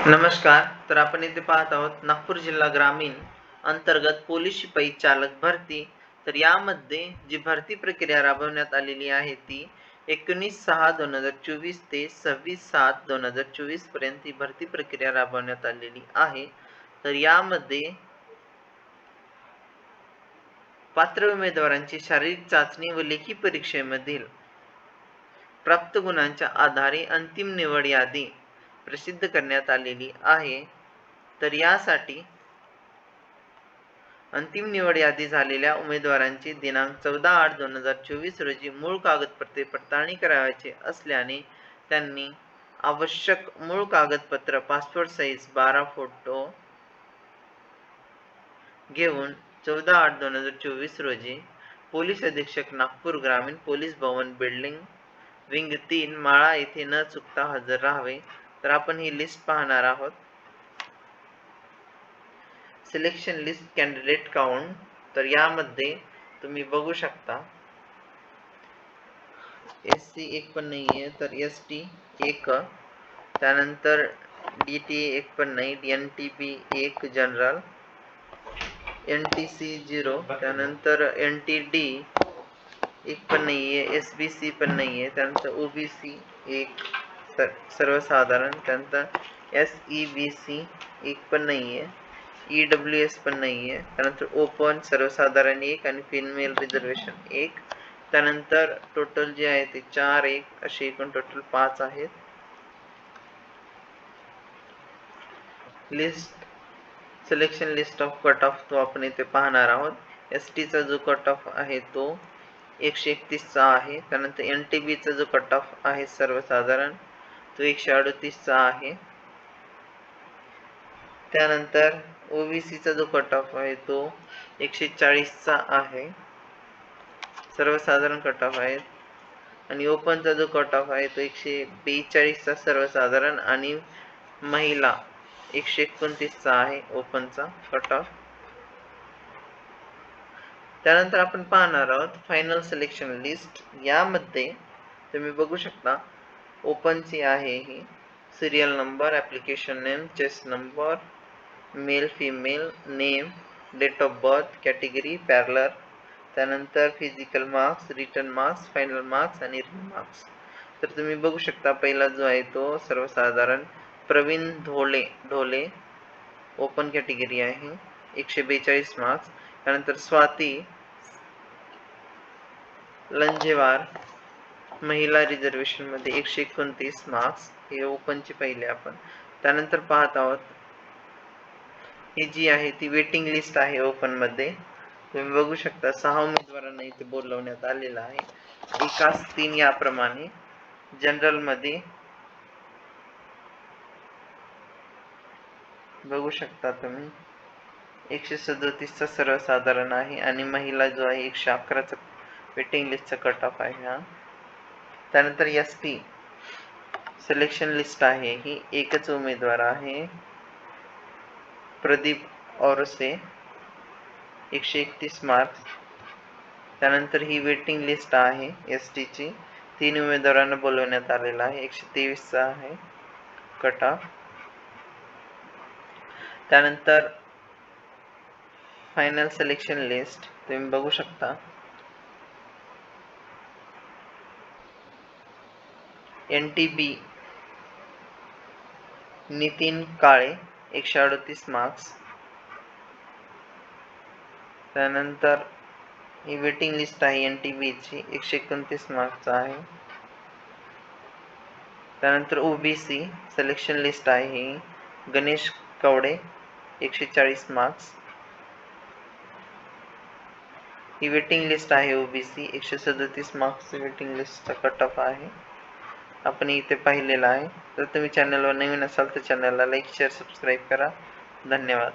नमस्कार. तर आपण इथे पाहत आहोत नागपूर जिल्हा ग्रामीण अंतर्गत पोलीस शिपाई चालक भरती. तर यामध्ये जी भरती प्रक्रिया राबवण्यात आलेली आहे ती 19/6/2024 ते 26/7/2024 पर्यंत ही भरती प्रक्रिया राबवण्यात आलेली आहे. तर यामध्ये पात्र उमेदवारांची शारीरिक चाचणी व लेखी परीक्षेमधील प्राप्त गुणांच्या आधारे अंतिम निवड यादी प्रसिद्ध करण्यात आलेली आहे. तर यासाठी अंतिम निवड यादी झालेल्या उमेदवारांची दिनांक 14/8/2024 रोजी मूळ कागदपत्रे पडताळणी करावयाची असल्याने त्यांनी आवश्यक मूळ कागदपत्र पासपोर्ट साइज 12 फोटो घेऊन 14/8/2024 रोजी पोलीस अधीक्षक नागपूर ग्रामीण पोलीस भवन बिल्डिंग विंग 3 माळा येथे न चुकता हजर राहावे. तर आपण ही लिस्ट पाहणार आहोत. Selection list candidate count. तर यामध्ये तुम्ही बघू शकता SC एक पण नाही आहे, तर ST एक, त्यानंतर DT एक पण नाही, NTB एक जनरल, NTC 0, त्यानंतर NTD एक पण नाही आहे, SBC पण नाही आहे, त्यानंतर OBC एक सर्वसाधारण, त्यानंतर SEBC एक पण नाही आहे, EWS पण नाही आहे, त्यानंतर ओपन सर्वसाधारण एक आणि फिमेल रिझर्वेशन एक, त्यानंतर टोटल जे आहे ते 4 1 असे एकूण टोटल 5 आहेत. List selection list of cut off तो आपण इथे पाहणार आहोत. ST चा जो कट ऑफ आहे तो 131 चा आहे. त्यानंतर NTB चा जो कट ऑफ आहे सर्वसाधारण तो 138 चा आहे. त्यानंतर OBC चा जो कट ऑफ आहे तो 140 चा आहे, सर्वसाधारण कट ऑफ आहे. आणि ओपनचा जो कट ऑफ आहे तो 142 चा सर्वसाधारण आणि महिला 129 चा आहे ओपनचा कट ऑफ. त्यानंतर आपण पाहणार आहोत फायनल सिलेक्शन लिस्ट. यामध्ये तुम्ही बघू शकता ओपनची आहे ही serial number, application name, chest number, male female, name, date of birth, category parallel, त्यानंतर physical marks, written marks, final marks आणि रिमार्क्स. तर तुम्ही बघू शकता पहिला जो आहे तो सर्वसाधारण प्रवीण ढोले ओपन कॅटेगरी आहे 142 मार्क्स. त्यानंतर स्वाती लंजेवार महिला रिझर्वेशन मध्ये 129 मार्क्स, हे ओपनचे पहिले आपण. त्यानंतर पाहत आहोत ही जी आहे ती वेटिंग लिस्ट आहे ओपन मध्ये. तुम्ही बघू शकता 6 उमेदवारांना इथे बोलवण्यात आलेला आहे, एकास 3 याप्रमाणे. जनरल मध्ये बघू शकता तुम्ही 137 चा सर्वसाधारण आहे आणि महिला जो आहे 111 चा वेटिंग लिस्टचा कट ऑफ आहे हा. त्यानंतर SP सिलेक्शन लिस्ट आहे ही एकच उमेदवार आहे, प्रदीप औरसे 131 मार्क्स. त्यानंतर ही वेटिंग लिस्ट आहे ST ची, 3 उमेदवारांना बोलवण्यात आलेला आहे, 123 चा आहे कट ऑफ. त्यानंतर फायनल सिलेक्शन लिस्ट तुम्ही बघू शकता NTB नितीन काळे 138 मार्क्स. त्यानंतर ही वेटिंग लिस्ट आहे NTB ची 129 मार्क्सचा आहे. त्यानंतर OBC सिलेक्शन लिस्ट आहे ही गणेश कवडे 140 मार्क्स. ही वेटिंग लिस्ट आहे OBC 137 मार्क्स वेटिंग लिस्टचा कट ऑफ आहे, आपण इथे पाहिलेला आहे. तर तुम्ही चॅनलवर नवीन असाल तर चॅनलला लाईक शेअर सबस्क्राईब करा. धन्यवाद.